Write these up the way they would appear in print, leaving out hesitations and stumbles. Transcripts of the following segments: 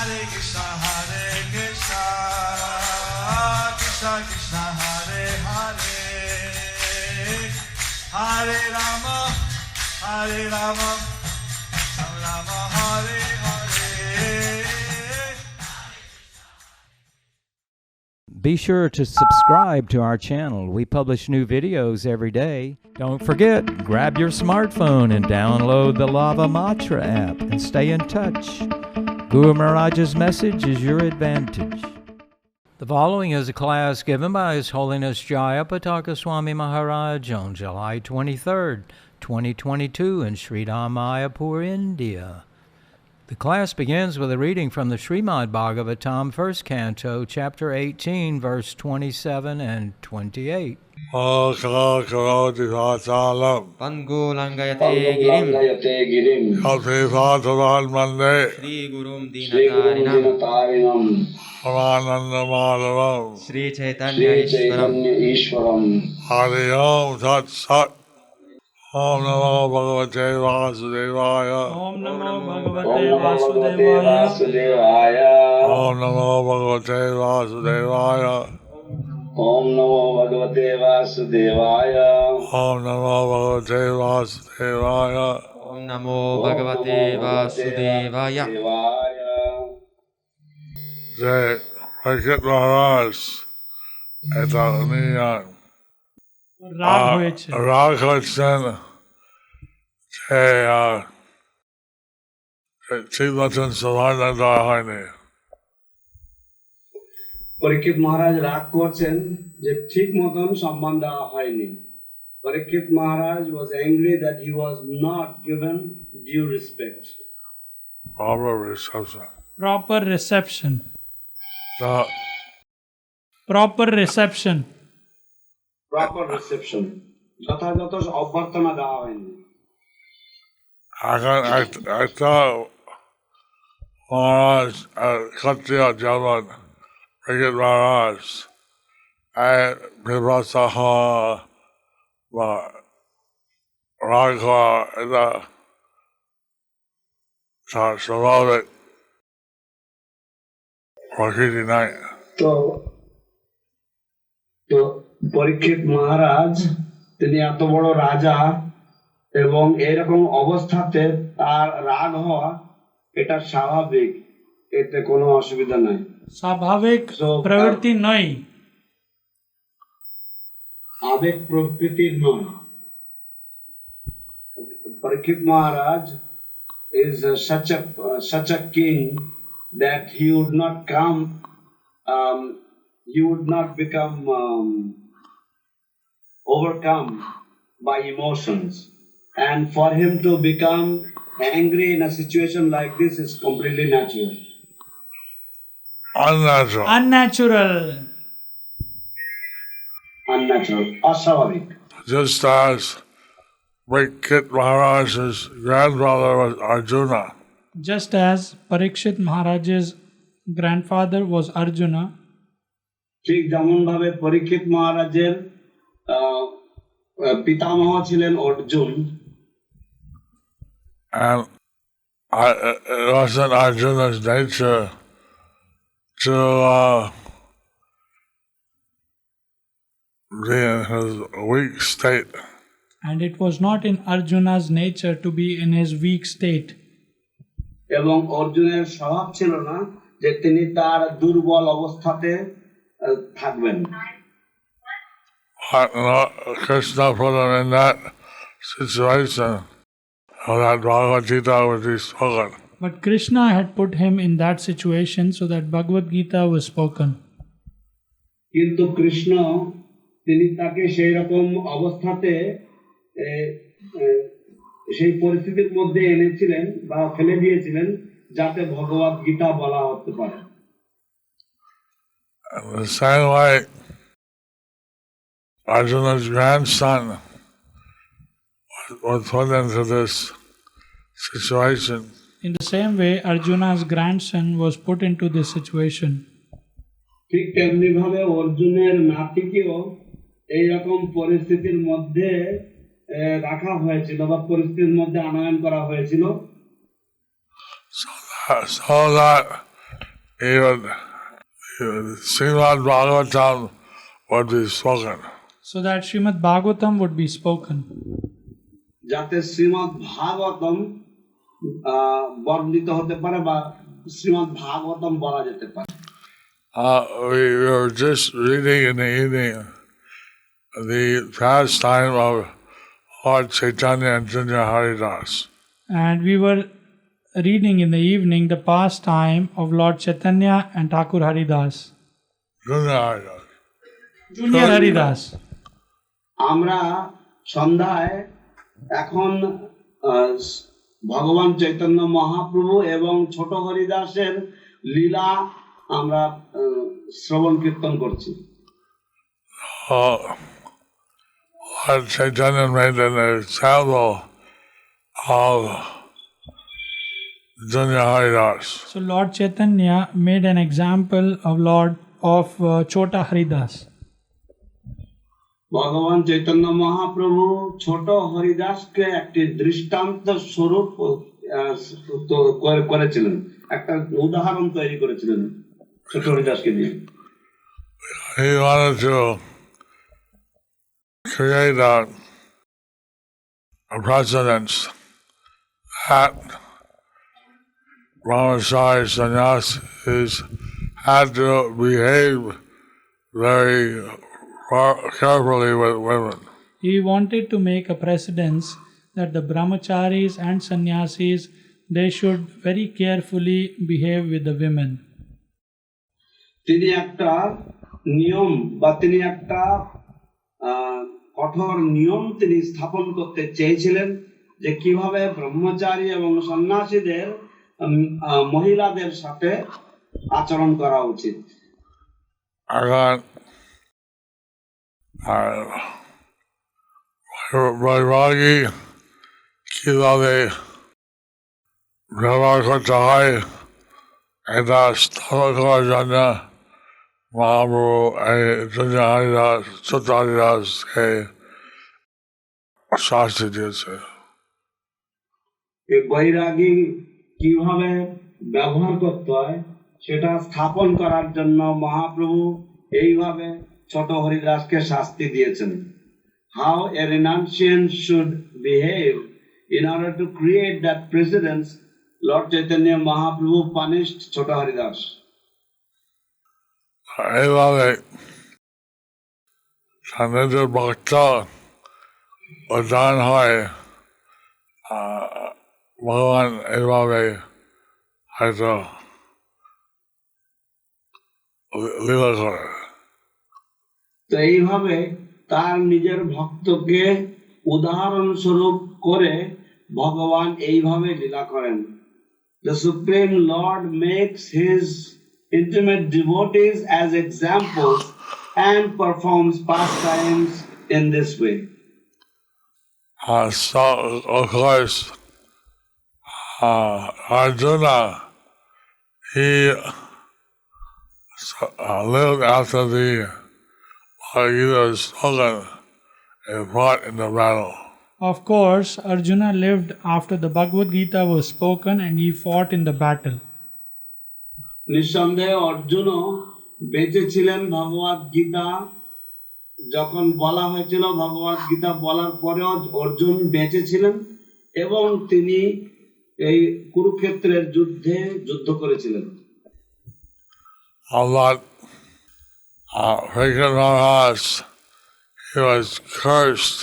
Hare Krishna, Krishna Krishna, Hare Hare, Hare Rama, Rama Rama, Hare Hare. Be sure to subscribe to our channel. We publish new videos every day. Don't forget, grab your smartphone and download the Lava Matra app and stay in touch. Guru Mahārāja's message is your advantage. The following is a class given by His Holiness Jayapataka Swami Mahārāja on July 23rd, 2022 in Srimad Mayapur, India. The class begins with a reading from the Srimad Bhavagavatam, 1st Canto, Chapter 18, verse 27 and 28. Pangulangayate girim Shri Gurum Dinatarinam Sri Chaitanya Ishwaram Hari Om Tat Sat. Om Namo Bhagavate Vasudevaya. Om Namo Bhagavate Vasudevaya. Om Namo Bhagavate Vasudevaya. Om Namo Bhagavate Vasudevaya. Om Namo Bhagavate Vasudevaya. Om Namo Bhagavate Vasudevaya. Jai Parikshit Maharaj এটা উনি রাগ হয়েছে রাগ হচ্ছেন যে ঠিক মতন সমাধান দেওয়া হয়নি পরীক্ষিত মহারাজ রাগ করছেন যে ঠিক মতন সম্মান দেওয়া হয়নি পরীক্ষিত মহারাজ was angry that he was not given due respect. Proper reception. proper reception So, proper reception যথাযথ অভ্যর্থনা দেওয়া হয়নি এখন একটা মহারাজ ক্ষত্রিয় যেমন পরীক্ষিত মহারাজ বিভ্রষ্ট হওয়া বা রাগ হওয়া এটা তার স্বাভাবিক প্রকৃতি নাই তো পরীক্ষিত মহারাজ তিনি এত বড় রাজা এবং এরকম অবস্থাতে তার রাগ হওয়া এটা স্বাভাবিক এতে কোনো অসুবিধা নাই স্বাভাবিক প্রবৃত্তি নয় আবেগ প্রকৃতির নয় Parikshit Maharaj is such a king that he would not become overcome by emotions, and for him to become angry in a situation like this is completely natural. Unnatural. Aswabhavik. Just as Parikshit Maharaj's grandfather was Arjuna. Just as Parikshit Maharaj's grandfather was Arjuna, ঠিক যেমন ভাবে পরীক্ষিত মহারাজের পিতামহ ছিলেন Arjun And it wasn't Arjuna's nature to be in his weak state. and it was not in Arjuna's nature to be in his weak state. এবং অর্জুনের স্বভাব ছিল না যে তিনি তার দুর্বল অবস্থাতে থাকবেন Krishna put him in that situation so that Bhagavad Gita would be spoken. But Krishna had put him in that situation so that Bhagavad Gita was spoken. কিন্তু কৃষ্ণ তিনি তাকে সেই রকম অবস্থাতে সেই পরিস্থিতির মধ্যে এনেছিলেন বা ফেলে দিয়েছিলেন যাতে ভগবত গীতা বলা হতে পারে The same way Arjuna's grandson was put into this situation. In the same way, Arjuna's grandson was put into this situation. ঠিক তেমনি ভাবে অর্জুনের নাতিকেও এইরকম পরিস্থিতির মধ্যে রাখা হয়েছিল বা পরিস্থিতির মধ্যে আনয়ন করা হয়েছিল So that even Srimad Bhavagavatam would be spoken. So that Srimad Bhagavatam would be spoken. যাতে শ্রীমদ্ ভাগবতম বর্ণিত হতে পারে বা শ্রীমদ্ ভাগবতম বলা যেতে পারে। We were just reading in the evening the pastime of Lord Chaitanya and Janya Haridas. And we were reading in the evening the pastime of Lord Chaitanya and Thakur Haridas. Janya Haridas. Junior Haridas. আমরা সন্ধ্যায় এখন ভগবান চৈতন্য মহাপ্রভু এবং ছোট হরিদাসের লীলা আমরা শ্রবণ কীর্তন করছি। Lord Chaitanya made an example of Janya Haridas. So Lord Chaitanya made an example of Chota Haridas. ভগবান চৈতন্য মহাপ্রভু ছোট হরিদাসকে একটি দৃষ্টান্ত স্বরূপ করেছিলেন, একটা উদাহরণ তৈরি করেছিলেন ছোট হরিদাসকে দিয়ে। He wanted to create a precedent that brahmachari sannyasis had to behave very carefully with women. He wanted to make a precedence that the brahmacharis and sannyasis, they should very carefully behave with the women. তিনি একটা নিয়ম বা তিনি একটা কঠোর নিয়ম তিনি স্থাপন করতে চেয়েছিলেন যে কিভাবে ব্রহ্মচারী এবং সন্ন্যাসীদের মহিলাদের সাথে আচরণ করা উচিত। বৈরাগী কিভাবে ব্যবহার করতে হয় এটা স্থাপন করার জন্য মহাপ্রভু এই জন্য হরিদাস ছোট হরিদাসকে শাস্তি দিয়েছে। এই বৈরাগী কিভাবে ব্যবহার করতে হয় সেটা স্থাপন করার জন্য মহাপ্রভু এইভাবে ছোট হরিদাসকে শাস্তি দিয়েছেন। How a renunciant should behave in order to create that precedence, Lord Chaitanya Mahaprabhu punished Chota Haridas. এইভাবে সান্নিধ্যের ভক্ত উদ্ধার হয় ভগবান এইভাবে হয়তো লীলা করে। তো এইভাবে তার নিজের ভক্তকে উদাহরণ স্বরূপ করে ভগবান এইভাবে লীলা করেন। The Supreme Lord makes his intimate devotees as examples and performs pastimes in this way. So of course Arjuna, he lived after the Bhagavad was spoken and fought in the battle. Of course, Arjuna lived after the Bhagavad Gita was spoken and he fought in the battle. নিঃসন্দেহে অর্জুনও বেঁচে ছিলেন ভগবদ গীতা যখন বলা হয়েছিল, ভগবদ গীতা বলার পরেও অর্জুন বেঁচে ছিলেন এবং তিনি এই কুরুক্ষেত্রের যুদ্ধে যুদ্ধ করেছিলেন। Mahārāja, he was cursed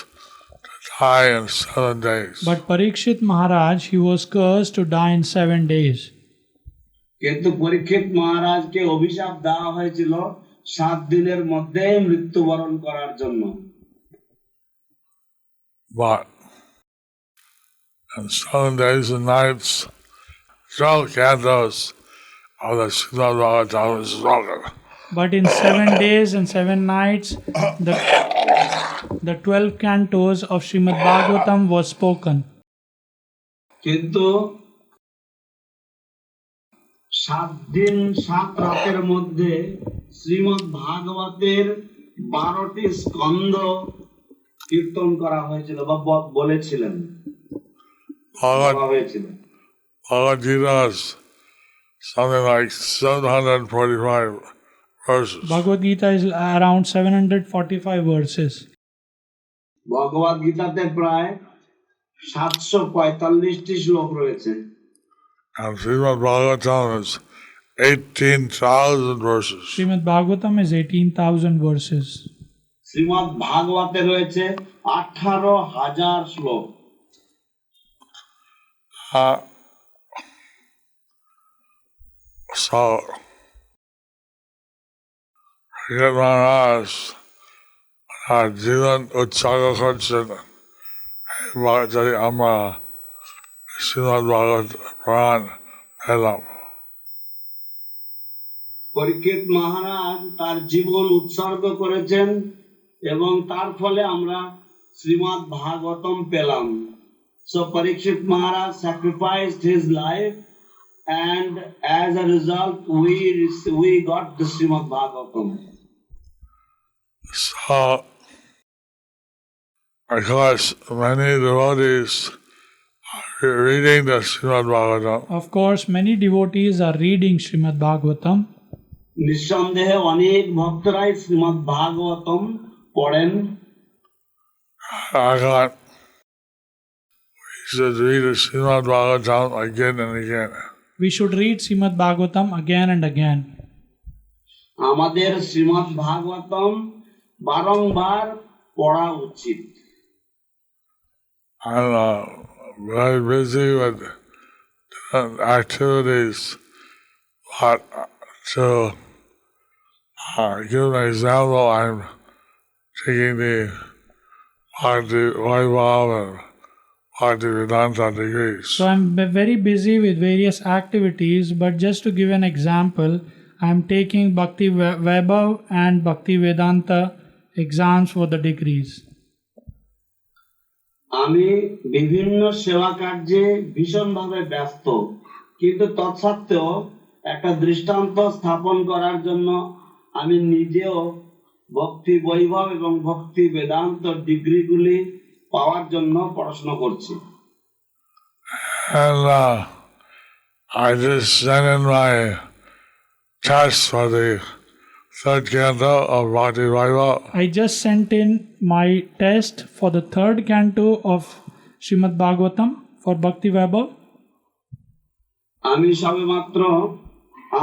to die in 7 days. But Parikshit Maharaj, he was cursed to die in 7 days. কিন্তু পরীক্ষিত মহারাজকে অভিশাপ দেওয়া হয়েছিল 7 দিনের মধ্যে মৃত্যুবরণ করার জন্য। But in 7 days and nights, 12 cantos of the Srimad Bhavagavatam is spoken. But in 7 days and 7 nights, the 12 cantos of Srimad Bhagavatam was spoken. কিন্তু 7 দিন 7 রাতের মধ্যে শ্রীমদ্ ভাগবতের 12টি স্কন্ধ কীর্তন করা হয়েছিল বা বলেছিলেন। Bhagavad Gita's something like 745 verses. Bhagavad Gita is around 745 verses. ভগবদ গীতাতে প্রায় 745টি শ্লোক রয়েছে। And Srimad Bhavagavatam is 18,000 verses. Srimad Bhavagavatam is 18,000 verses. Shrimad ভাগবতে রয়েছে 18,000 শ্লোক। So, Mahārāja আর জীবন উৎসর্গ করছেন যদি আমরা শ্রীমদ ভাগবত পুরাণ পেলাম। পরীক্ষিত মহারাজ তার জীবন উৎসর্গ করেছেন এবং তার ফলে আমরা শ্রীমদ্ ভাগবতম পেলাম। So Parikshit Maharaj sacrificed his life, and as a result we got the Srimad Bhagavatam. So, of course, many devotees are reading the Srimad Bhagavatam. Of course, many devotees are reading Srimad Bhagavatam. নিঃসন্দেহে অনেক ভক্তরাই শ্রীমদ্ ভাগবতম পড়েন। I thought we should read the Srimad Bhagavatam again and again. We should read Srimad Bhagavatam again and again. আমাদের শ্রীমদ্ ভাগবতম বারংবার পড়া উচিত। I'm very busy with different activities, but to give an example, I'm taking the Bhakti Vaibhav and Bhakti Vedanta degrees. So I'm very busy with various activities, but just to give an example, I'm taking Bhakti Vaibhav and Bhakti Vedanta exams for the degrees. আমি বিভিন্ন সেবা কার্যে ভীষণভাবে ব্যস্ত, কিন্তু তৎসত্ত্বেও একটা দৃষ্টান্ত স্থাপন করার জন্য আমি নিজেও ভক্তি বৈভব এবং ভক্তি বেদান্ত ডিগ্রিগুলি পাওয়ার জন্য পড়াশোনা করছি। And I just sent in my test for the third canto of Bhakti Vaibhav. I just sent in my test for the third canto of Srimad Bhagavatam for Bhakti Vaibhav. আমি সবেমাত্র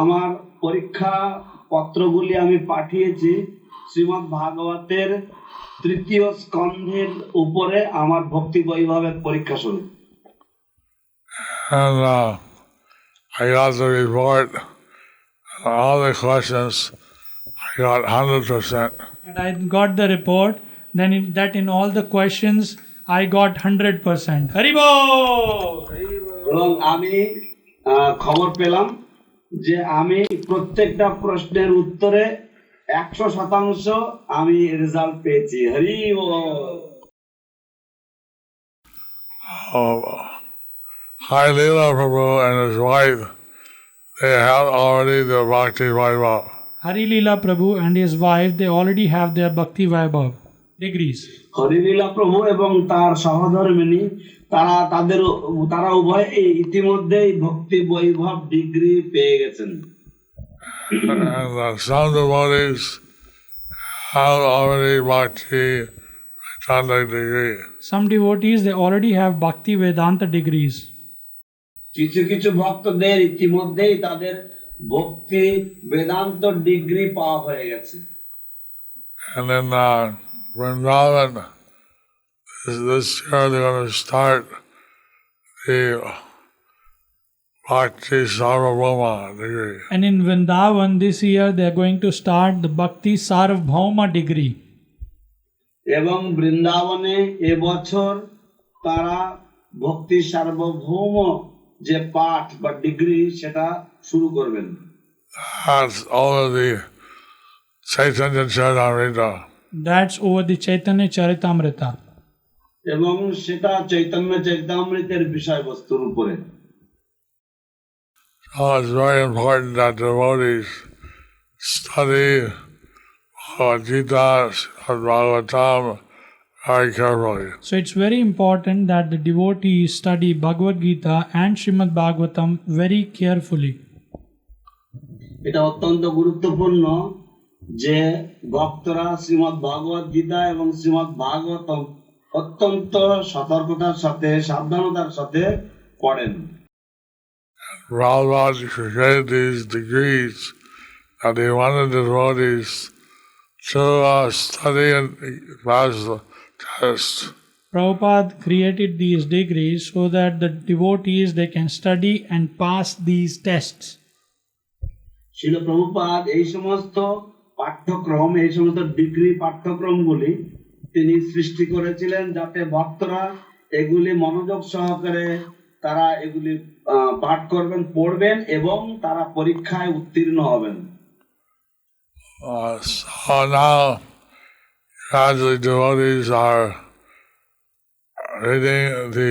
আমার পরীক্ষা পত্রগুলি আমি পাঠিয়েছি শ্রীমদ্ ভাগবতের তৃতীয় স্কন্ধের উপরে আমার ভক্তি বৈভবের পরীক্ষা শুরু। And I got the report, all the questions, I got 100%. And I got the report that in all the questions I got 100%. Haribo! এবং আমি খবর পেলাম যে আমি প্রত্যেকটা প্রশ্নের উত্তরে 100% আমি রেজাল্ট পেয়েছি। Hari Hi Leela Prabhu and his wife, they have already the Bhakti Vaibhav. Hari Leela Prabhu and his wife, they already have their Bhakti Vaibhav degrees. হরিলীলা প্রভু এবং তার সহধর্মিণী তারা উভয় ইতিমধ্যেই ভক্তি বৈভব ডিগ্রি পেয়ে গেছেন। And some devotees have already Bhakti Vedanta degree. Some devotees, they already have Bhakti Vedanta degrees. কিছু কিছু ভক্তদের ইতিমধ্যেই তাদের ভক্তি বেদান্ত ডিগ্রি পাওয়া হয়ে গেছে। And then Vrindavan, this year they're going to start the Bhakti Sarvabhauma degree. And in Vrindavan this year they are going to start the Bhakti Sarvabhauma degree. এবং বৃন্দাবনে এবছর তারা ভক্তি সার্বভৌম যে পাঠ বা ডিগ্রি সেটা শুরু করবেন। That's over the Chaitanya Charitamrita. That's over the Chaitanya Charitamrita. এবং সেটা চৈতন্য চরিতামৃতের বিষয়বস্তুর উপরে। So it's very important that devotees study Bhagavad Gita, Srimad Bhagavatam very carefully. So it's very important that the devotees study Bhagavad Gita and Srimad Bhagavatam very carefully. এটা অত্যন্ত গুরুত্বপূর্ণ যে ভক্তরা শ্রীমদ্ ভগবদ গীতা এবং শ্রীমদ্ ভাগবতম অত্যন্ত সতর্কতার সাথে সাবধানতার সাথে পড়েন। Mahārāja created these degrees that he wanted the devotees to study and pass the test. Prabhupada created these degrees so that the devotees they can study and pass these tests. শিল প্রভুপাদ এই সমস্ত পাঠ্যক্রম এই সমস্ত ডিগ্রি পাঠ্যক্রমগুলি তিনি সৃষ্টি করেছিলেন যাতে ভক্তরা এগুলি মনোযোগ সহকারে তারা এগুলি পাঠ করবেন পড়বেন এবং তারা পরীক্ষায় উত্তীর্ণ হবেন। So now gradually devotees are reading the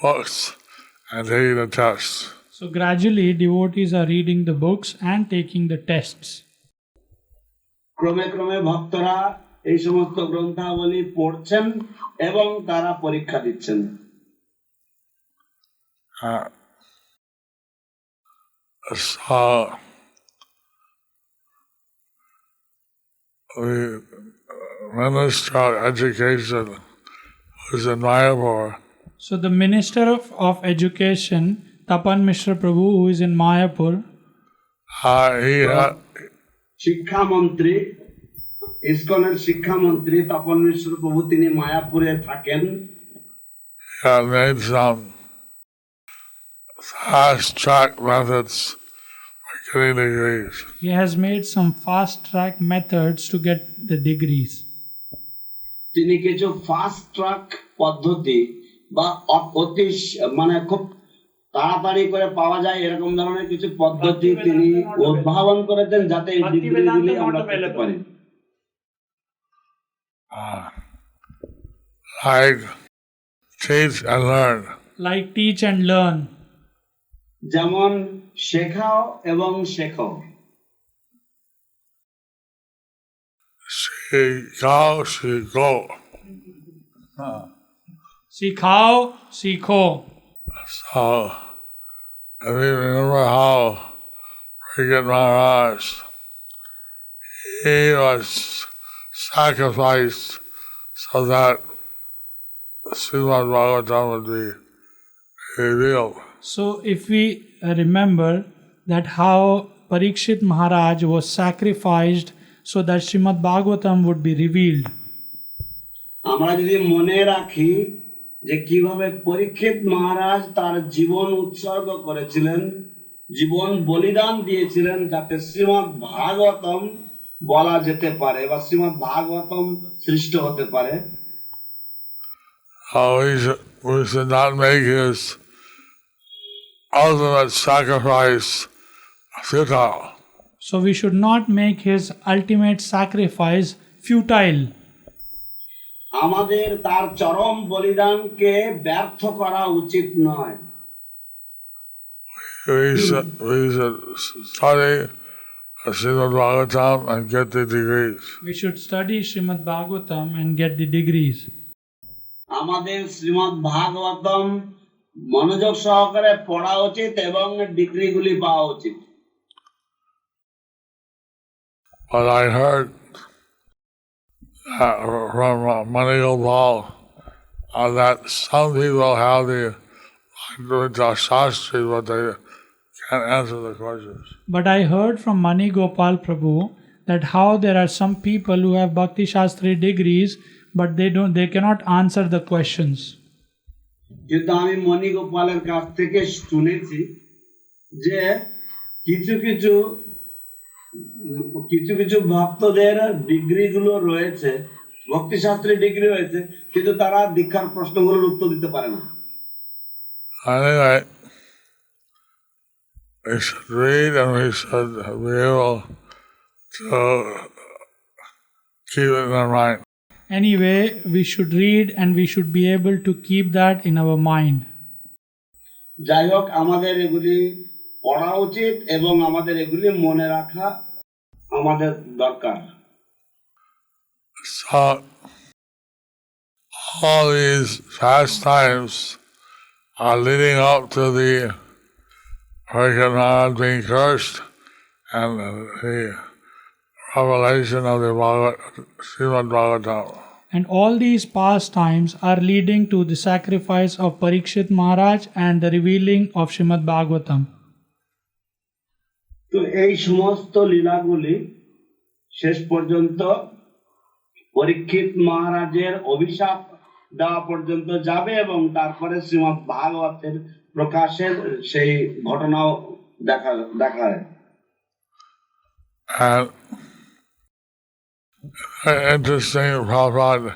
books and taking the tests. So gradually devotees are reading the books and taking the tests. ক্রমে ক্রমে ভক্তরা এই সমস্ত গ্রন্থাবলী পড়ছেন এবং তারা পরীক্ষা দিচ্ছেন। So the Minister of Education who's in Mayapur, So the Minister of Education, Tapan Mishra Prabhu, who is in Mayapur, he had শিক্ষামন্ত্রী ইসকনের শিক্ষামন্ত্রী তপন মিশ্র প্রভু তিনি মায়াপুরে থাকেন। made some fast track methods for getting degrees. he has made some fast track methods to get the degrees. তিনি কিছু fast track পদ্ধতি বা অতি মানে খুব তাড়াতাড়ি করে পাওয়া যায় এরকম ধরনের কিছু পদ্ধতি তিনি উদ্ভাবন করেছেন যাতে এই ডিগ্রিগুলি আমরা পেতে পারি। Like teach and learn. Like teach and learn. যেমন শেখাও এবং শেখো। Sikhao, sikho. Sikhao, sikho. So, if you remember how Brigadier Mahārāja, he was sacrificed so that Srimad Bhavagavatam would be revealed. So if we remember that how Parikshit Maharaj was sacrificed so that Srimad Bhagavatam would be revealed. আমরা যদি মনে রাখি যে কিভাবে পরীক্ষিত মহারাজ তার জীবন উৎসর্গ করেছিলেন, জীবন বলিদান দিয়েছিলেন যাতে শ্রীমদ্ ভাগবতম বলা যেতে পারে বা শ্রীমদ্ ভাগবতম সৃষ্ট হতে পারে। We should not make his ultimate sacrifice futile. So we should not make his ultimate sacrifice futile. আমাদের তার চরম বলিদানকে ব্যর্থ করা উচিত নয়। We should study Srimad Bhavagavatam and get the degrees. We should study Srimad Bhagavatam and get the degrees. আমাদের শ্রীমদ্ ভাগবতম মনোযোগ সহকারে পড়া উচিত এবং ডিগ্রিগুলি পাওয়া উচিত। But I heard from Manigopal that some people have the Shastri, but they can't answer the questions. But I heard from Mani Gopal Prabhu that how there are some people who have Bhakti Shastri degrees, but they cannot answer the questions. কিন্তু আমি মণি গোপালের কাছ থেকে শুনেছি যে কিছু কিছু ভক্তদের ডিগ্রিগুলো রয়েছে, ভক্তিশাস্ত্রের ডিগ্রি রয়েছে, কিন্তু তারা দীক্ষার প্রশ্নগুলোর উত্তর দিতে পারে না। Anyway, we should read and we should be able to keep it in our mind. Anyway, we should read and we should be able to keep that in our mind. যাই হোক, আমাদের এগুলি পড়া উচিত এবং আমাদের এগুলি মনে রাখা আমাদের দরকার। So, all these pastimes are leading up to the Mahārāja being cursed and the revelation of the Srimad Bhavagavatam. And all these pastimes are leading to the sacrifice of Parikshit Maharaj and the revealing of Srimad Bhagavatam. তো এই সমস্ত লীলাগুলি শেষ পর্যন্ত পরীক্ষিত মহারাজের অভিশাপ দেওয়া পর্যন্ত যাবে এবং তারপরে শ্রীমদ্ ভাগবতের প্রকাশের সেই ঘটনাও দেখায়। And interesting, Prabhupada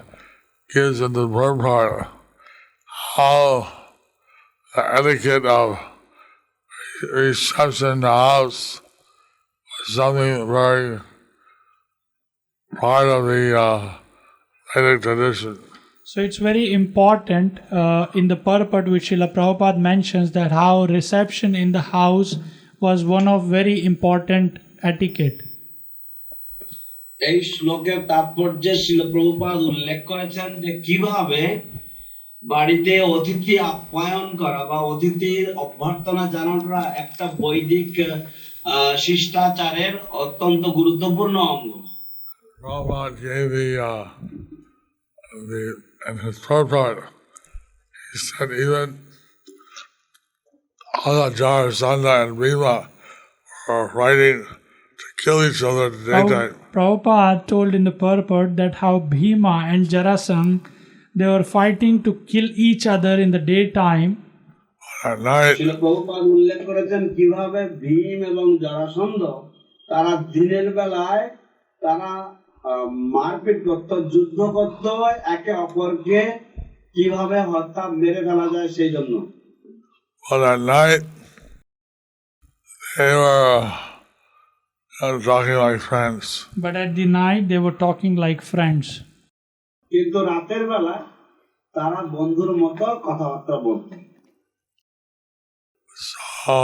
gives in the Purport how the etiquette of reception in the house was something very part of the Vedic tradition. So it's very important in the purport which Srila Prabhupada mentions that how reception in the house was one of very important etiquette. এই শ্লোকের তাৎপর্যে শিল প্রভুপাদ উল্লেখ করেছেন যে কিভাবে বাড়িতে অতিথি আপ্যায়ন করা বা অতিথির অভ্যর্থনা জানানোটা একটা বৈদিক শিষ্টাচারের অত্যন্ত গুরুত্বপূর্ণ অঙ্গ। Prabhupada gave in his purport, he said even Jayapatākā and Bhima were fighting to kill each other at the daytime. Prabhupada told in the purport that how Bhima and Jarasandha, they were fighting to kill each other in the daytime. At night, শিল প্রভুপাদ উল্লেখ করেছেন কিভাবে ভীম এবং জরাসন্ধ তারা দিনের বেলায় তারা মারপিট করত, যুদ্ধ করত, একে অপরকে কিভাবে হত্যা মেরে ফেলা যায় সেই জন্য। but at night they were talking like friends. But at the night they were talking like friends. কিন্তু রাতের বেলা তারা বন্ধুর মতো কথাবার্তা বলত। So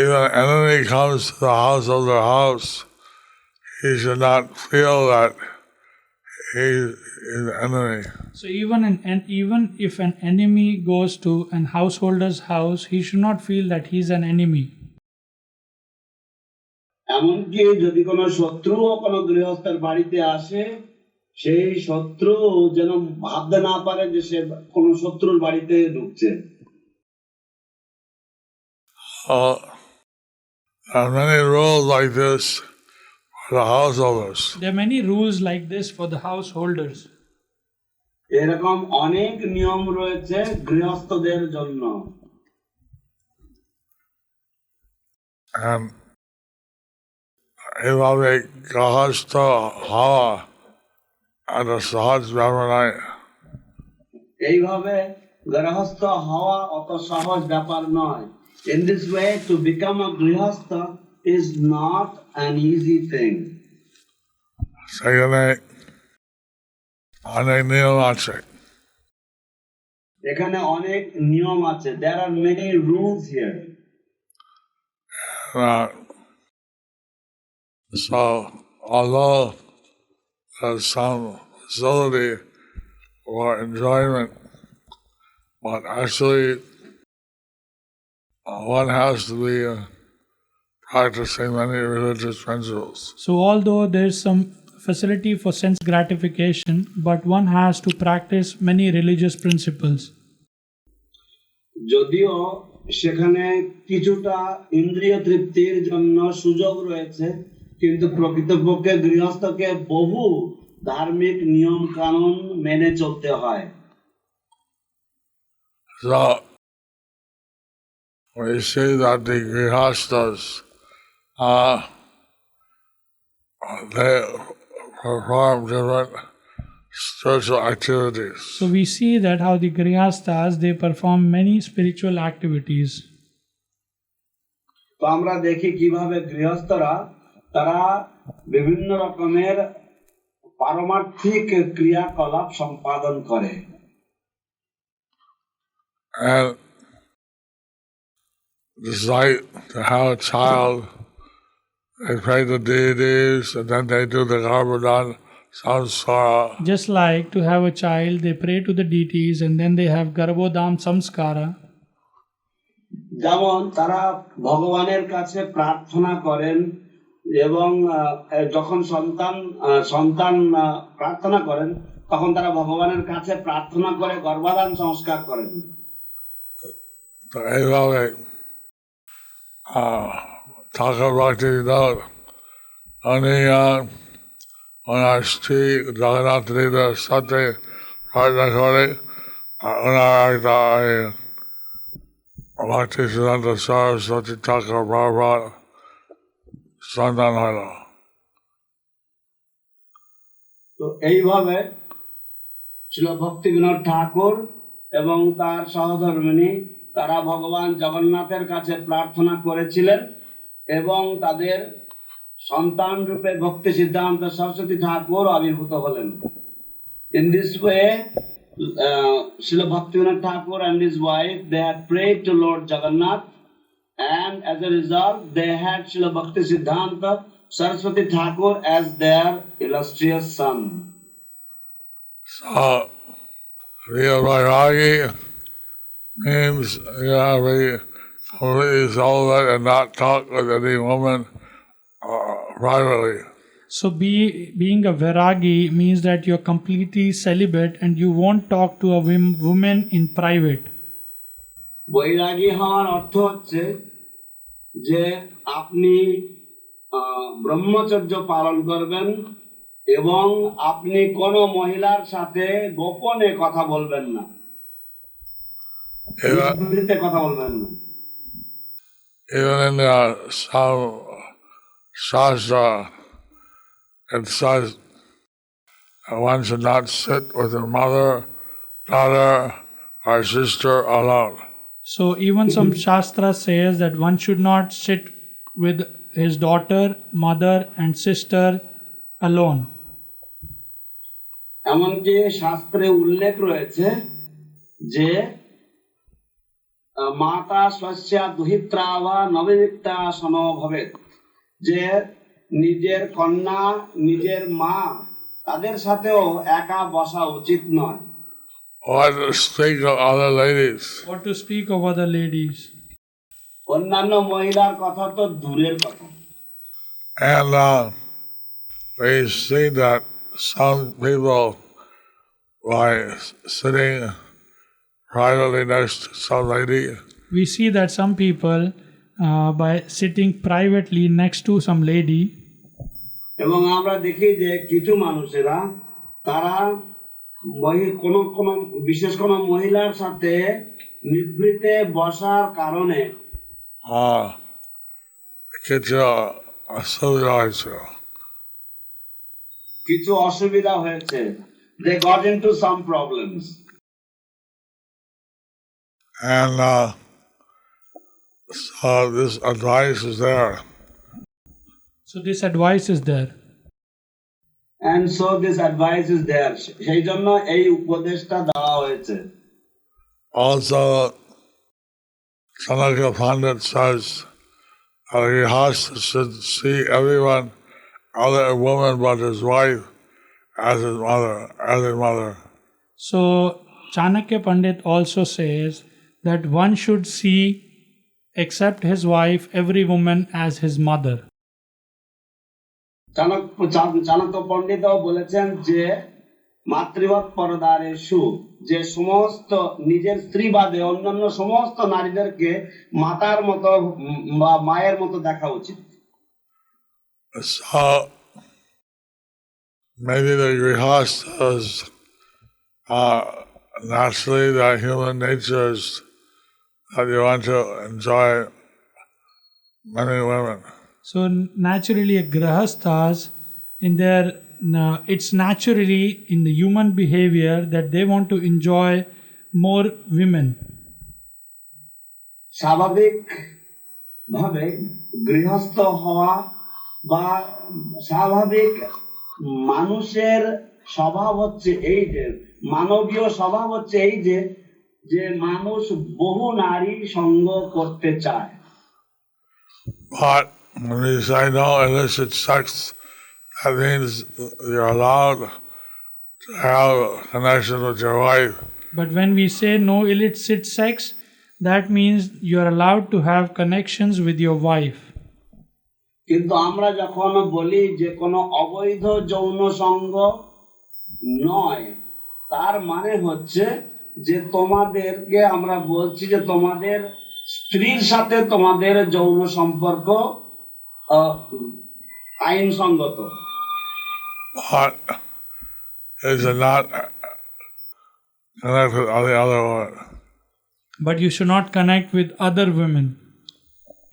if an enemy comes to the house of their house, he should not feel that he is the enemy. So even if an enemy goes to an householder's house, he should not feel that he is an enemy. এমনকি যদি কোনো শত্রুও কোনো গৃহস্থের বাড়িতে আসে, সেই শত্রু যেন ভাবতে না পারে যে সে কোনো শত্রুর বাড়িতে ঢুকছে। There are many rules like this for the householders. There are many rules like this for the householders. এরকম অনেক নিয়ম রয়েছে গৃহস্থদের জন্য। And এইভাবে গৃহস্থ হওয়া একটা সহজ ব্যাপার নয়। এইভাবে গৃহস্থ হওয়া অত সহজ ব্যাপার নয়। In this way, to become a grihastha is not an easy thing. সেখানে অনেক নিয়ম আছে। এখানে অনেক নিয়ম আছে। There are many rules here. So, although there's some facility for enjoyment, but actually one has to be practicing many religious principles. So although there is some facility for sense gratification, but one has to practice many religious principles. যদিও সেখানে কিছুটা ইন্দ্রিয় তৃপ্তির জন্য সুযোগ রয়েছে, কিন্তু প্রকৃতপক্ষে গৃহস্থকে বহু ধার্মিক নিয়ম কানুন মেনে চলতে হয়। So we see that the grihasthas they perform different spiritual activities. So we see that how the grihasthas, they perform many spiritual activities. তো আমরা দেখি কিভাবে গৃহস্থরা তারা বিভিন্ন রকমের পারমার্থিক ক্রিয়াকলাপ সম্পাদন করে। And just like to have a child, they pray the deities and then they do the Garbhadan samskara. Just like to have a child, they pray to the deities and then they have Garbhodam Samskara. যেমন তারা ভগবানের কাছে প্রার্থনা করেন এবং যখন সন্তান প্রার্থনা করেন তখন তারা ভগবানের কাছে প্রার্থনা করে গর্ভাধান সংস্কার করেন। তো এইভাবে ঠাকুর ভক্তিবিনোদ উনি ওনার স্ত্রী জগন্নাথ দেবের সাথে প্রার্থনা করে ওনার একটা ভক্তি সিদ্ধান্ত সরস্বতী ঠাকুর বারবার সন্তান হল। তো এইভাবে ছিল ভক্তি বিনোদ ঠাকুর এবং তার সহধর্মিণী তারা ভগবান জগন্নাথের কাছে প্রার্থনা করেছিলেন এবং তাদের সন্তান রূপে ভক্তি সিদ্ধান্ত সরস্বতী ঠাকুর আবির্ভূত হলেন। In this way, Srila Bhaktivinoda Thakur and his wife, they had prayed to Lord Jagannath, and as a result, they had Srila Bhakti Siddhanta Saraswati Thakur as their illustrious son. So, real vairagi means you have to be completely celibate and not talk with any woman privately. So being a Vairagi means that you're completely celibate and you won't talk to a woman in private. বৈরাগী হওয়ার অর্থ হচ্ছে যে আপনি ব্রহ্মচর্য পালন করবেন এবং আপনি কোনো মহিলার সাথে গোপনে কথা বলবেন না, কথা বলবেন না। Even in some Shastra, it says one should not sit with a mother, daughter, or sister alone. So even some Shastra says that one should not sit with his daughter, mother and sister alone. এমনকি শাস্ত্রে উল্লেখ রয়েছে যে মাতা স্বস্যা দুহিত্রা বা নববিক্তা সনো ভবেত, যে নিজের কন্যা নিজের মা তাদের সাথেও একা বসা উচিত নয়। Or to speak of other ladies. Or to speak of other ladies. অন্যান্য মহিলার কথা তো দূরের কথা। And we see that some people, by sitting privately next to some lady, We see that some people, by sitting privately next to some lady, এবং আমরা দেখি যে কিছু মানুষেরা তারা বিশেষ কোনো মহিলার সাথে নিভৃতে বসার কারণে কিছু অসুবিধা হয়েছে। They got into some problems. And so this advice is there. So this advice is there. And so this advice is there. সেই জন্য এই উপদেশটা দেওয়া হয়েছে। Also, Chanakya Pandit says he has to see everyone, other woman but his wife, as his mother. So Chanakya Pandit also says that one should see, except his wife, every woman as his mother. Chanakya পণ্ডিতও বলেছেন যে মাতৃবৎ পরদারেষু, যে সমস্ত নিজের স্ত্রী বাদে অন্যান্য সমস্ত নারীদেরকে মাতার মতো বা মায়ের মতো দেখা উচিত। So maybe the grihasthas, naturally the human nature is that you want to enjoy many women. So naturally, grahasthas, it's naturally in the human behavior that they want to enjoy more women. স্বাভাবিক ভাবে গৃহস্থ হওয়া বা স্বাভাবিক মানুষের স্বভাব হচ্ছে এই যে মানবীয় স্বভাব হচ্ছে এই যে মানুষ বহু নারী সঙ্গ করতে চায়। But when we say no illicit sex, that means you're allowed to have a connection with your wife. But when we say no illicit sex, that means you are allowed to have connections with your wife. কিন্তু আমরা যখন বলি যে কোনো অবৈধ যৌন সঙ্গ নয়, তার মানে হচ্ছে যে তোমাদেরকে আমরা বলছি যে তোমাদের স্ত্রীর সাথে তোমাদের যৌন সম্পর্ক আইনসঙ্গত। But is it not connected with the other one? But you should not connect with other women.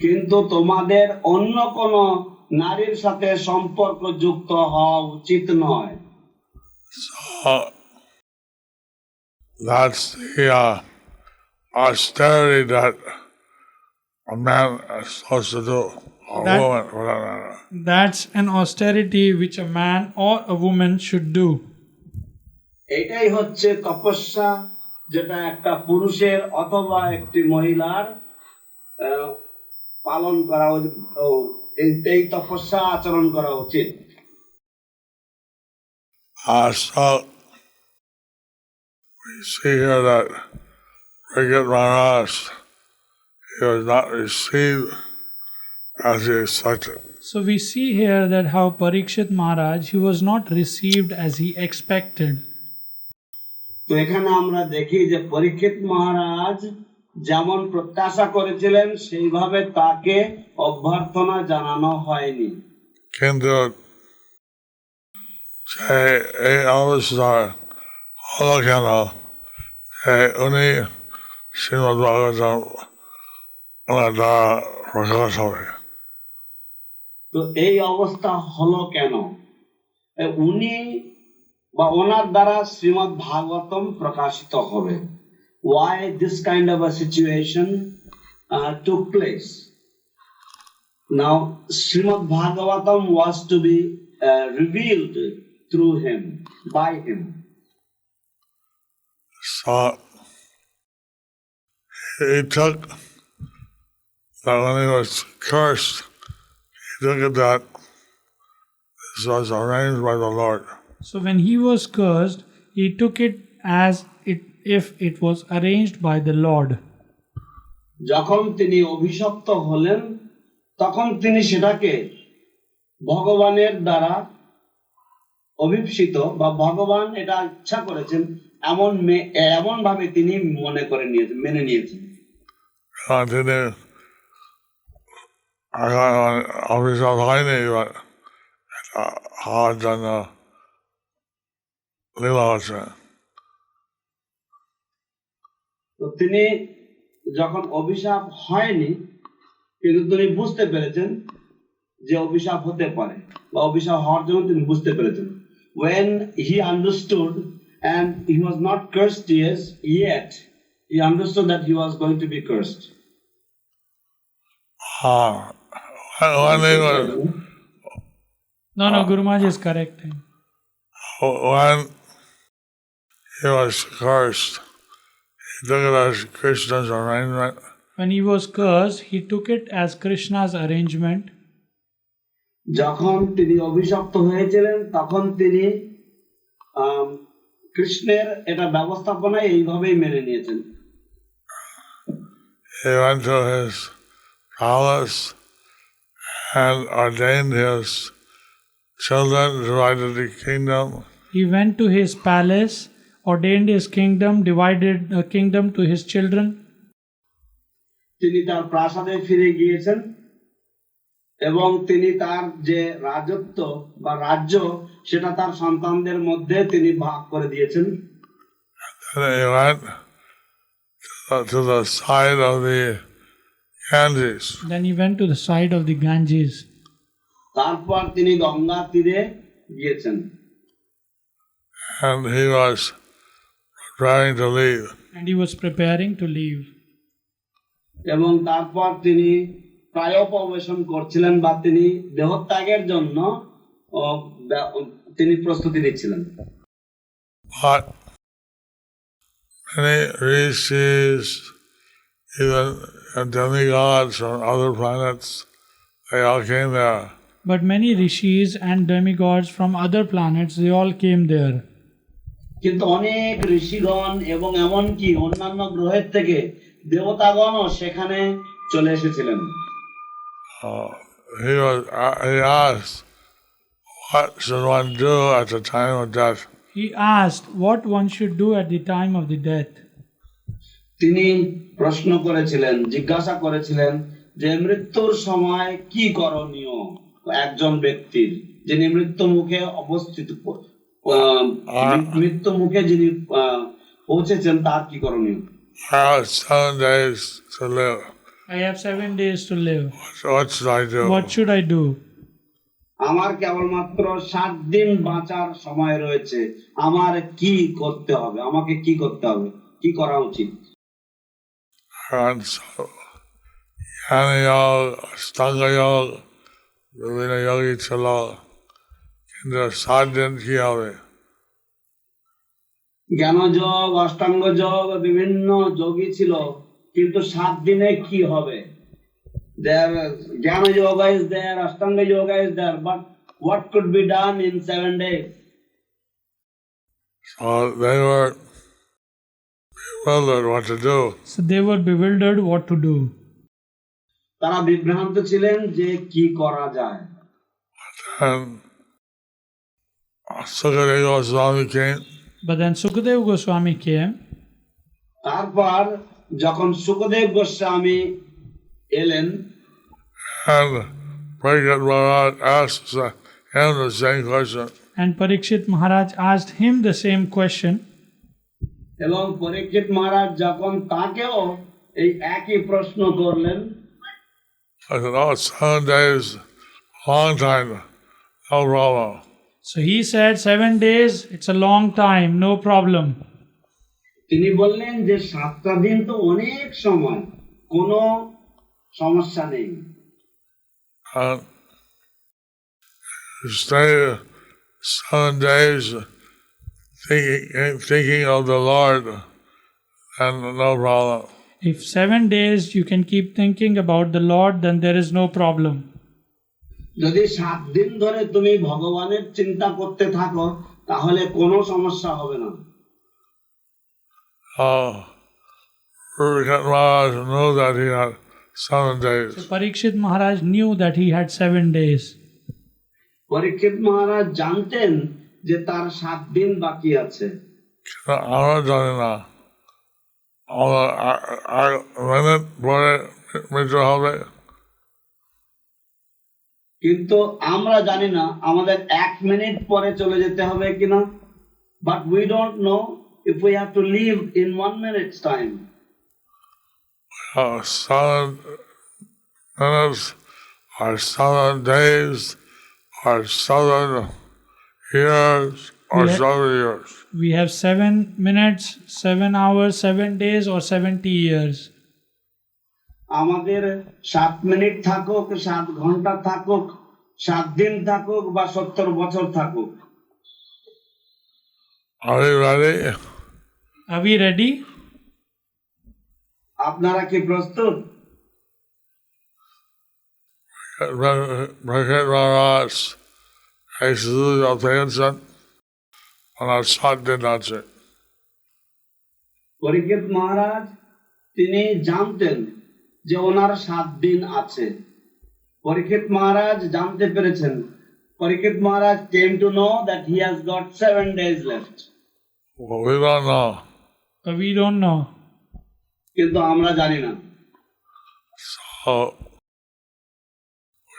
কিন্তু তোমাদের অন্য কোনো নারীর সাথে সম্পর্ক যুক্ত হওয়া উচিত নয়। So that's the austerity that a man is supposed to do, or a woman for that matter. That's an austerity which a man or a woman should do. এটাই হচ্ছে তপস্যা, যেটা একটা পুরুষের অথবা একটি মহিলার পালন করা উচিত, এই তপস্যা আচরণ করা উচিত। So we see here that Mahārāja, he was not received as he expected. So we see here that how Parikshit Maharaj, he was not received as he expected. তো এখানে আমরা দেখি যে পরীক্ষিত মহারাজ যেমন প্রত্যাশা করেছিলেন সেইভাবে তাকে অভ্যর্থনা জানানো হয়নি। কিন্তু এই অবস্থায় হলো কেন যে উনি শ্রীমদ ভাগবতম ওনার দ্বারা প্রকাশ হবে? তো এই অবস্থা হলো কেন? উনি বা ওনার দ্বারা শ্রীমদ ভাগবতম প্রকাশিত হবে। Why this kind of a situation took place? Now, Srimad Bhavagavatam was to be revealed through him, by him. So he took that when he was cursed, he took it that this was arranged by the Lord. So when he was cursed, he took it as if it was arranged by the Lord. যখন তিনি অভিশপ্ত হলেন তখন তিনি সেটাকে ভগবানের দ্বারা অভিপ্সিত বা ভগবান এটা ইচ্ছা করেছেন এমন ভাবে তিনি মেনে নিয়েছেন। তিনি অভিশাপ হয়নি, হওয়ার জন্য লীলা হচ্ছে। তো তিনি যখন অভিশাপ হয়নি কিন্তু তিনি বুঝতে পেরেছেন যে অভিশাপ হতে পারে বা অভিশাপ হওয়ার জন্য তিনি বুঝতে পেরেছেন। When he understood and he was not cursed yet, he understood that he was going to be cursed. When he was, No, Guru Maharaj is correcting. when he was cursed, he took it as Krishna's arrangement. When he was cursed, he took it as Krishna's arrangement. যখন তিনি অভিশপ্ত হয়েছিলেন তখন তিনি কৃষ্ণের এটা ব্যবস্থাপনা এইভাবেই মেনে নিয়েছেন। He went to his palace and ordained his children, divided the kingdom. He went to his palace, ordained his kingdom, divided the kingdom to his children. তিনি তার প্রাসাদে ফিরে গিয়েছেন এবং তিনি তার যে রাজত্ব বা রাজ্য সেটা তার সন্তানদের মধ্যে তিনি ভাগ করে দিয়েছেন। And he went to the side of the Ganges. Then he went to the side of the Ganges. তারপর তিনি গঙ্গা তীরে গিয়েছেন। And he was preparing to leave. And he was preparing to leave. এবং তারপর তিনি প্রায়োপবেশন করছিলেন বা তিনি দেহত্যাগের জন্য তিনি প্রস্তুতি নিচ্ছিলেন। But many rishis, even demigods from other planets, they all came there. But many rishis and demigods from other planets, they all came there. কিন্তু অনেক ঋষিগণ এবং এমনকি অন্যান্য গ্রহের থেকে দেবতাগণও সেখানে চলে এসেছিলেন। He asked, what should one do at the time of death? He asked what one should do at the time of the death. তিনি প্রশ্ন করেছিলেন, জিজ্ঞাসা করেছিলেন যে মৃত্যুর সময় কি করণীয় একজন ব্যক্তির, যিনি মৃত্যু মুখে অবস্থিত, মৃত্যু মুখে যিনি পৌঁছেছেন, তার কি করণীয়? I have 7 days to live. I have 7 days to live. What should I do? What should I do? আমার কেবলমাত্র 7 দিন বাঁচার সময় রয়েছে, আমার কি করতে হবে, আমাকে কি করতে হবে, কি করা উচিত? And so, Jnana Yoga, Ashtanga Yoga, বিভিন্ন যোগী ছিল, কিন্তু 7 দিন কি হবে? জ্ঞানযোগ, অষ্টাঙ্গ যোগ, বিভিন্ন যোগী ছিল, কিন্তু 7 দিনে কি হবে? Jnana Yoga is there, Ashtanga Yoga is there, but what could be done in 7 days? So they were bewildered what to do. So they were bewildered what to do. তারা বিভ্রান্ত ছিলেন যে কি করা যায়। And Sukadeva Swami came. But then Sukadeva Goswami came. তারপর যখন সুখদেব গোস্বামী এলেন, And Parikshit Maharaj asked him the same question. And Parikshit Maharaj asked him the same question. এবং পরীক্ষিত মহারাজ যখন তাকেও এই একই প্রশ্ন করলেন, I said, oh, 7 days, long time, no problem. So he said 7 days, it's a long time, no problem. তিনি বললেন যে 7টা দিন তো অনেক সময়, কোনো সমস্যা নেই। You stay 7 days thinking of the Lord, and no problem. If 7 days you can keep thinking about the Lord, then there is no problem. যদি 7 দিন ধরে তুমি ভগবানের চিন্তা করতে থাকো, তাহলে কোনো সমস্যা হবে না। Parikshit Maharaj knew that he had 7 days. So Parikshit Maharaj knew that he had 7 days. পরীক্ষিত মহারাজ জানতেন যে তার 7 দিন বাকি আছে। আমরা জানি না মিনিট পরে মৃত্যু হবে, কিন্তু আমরা জানি না আমাদের 1 মিনিট পরে চলে যেতে হবে কিনা। But we don't know if we have to leave in 1 minute's time. 7 minutes or 7 days or 7 years or 7 years. We have 7 minutes, 7 hours, 7 days or 70 years. আমাদের 7 মিনিট থাকুক, 7 ঘন্টা থাকুক, 7 দিন থাকুক বা 70 বছর থাকুক। Are you ready? Are we ready? আপনারা কি প্রস্তুত? Parikshit Maharaj has to lose attention when our son did not say. পরীক্ষিত মহারাজ তিনি জানতেন যে ওনার 7 দিন আছে। পরীক্ষিত মহারাজ জানতে পেরেছেন, পরীক্ষিত মহারাজ came to know that he has got 7 days left. Well, we don't know. But we don't know. কিন্তু আমরা জানি না। So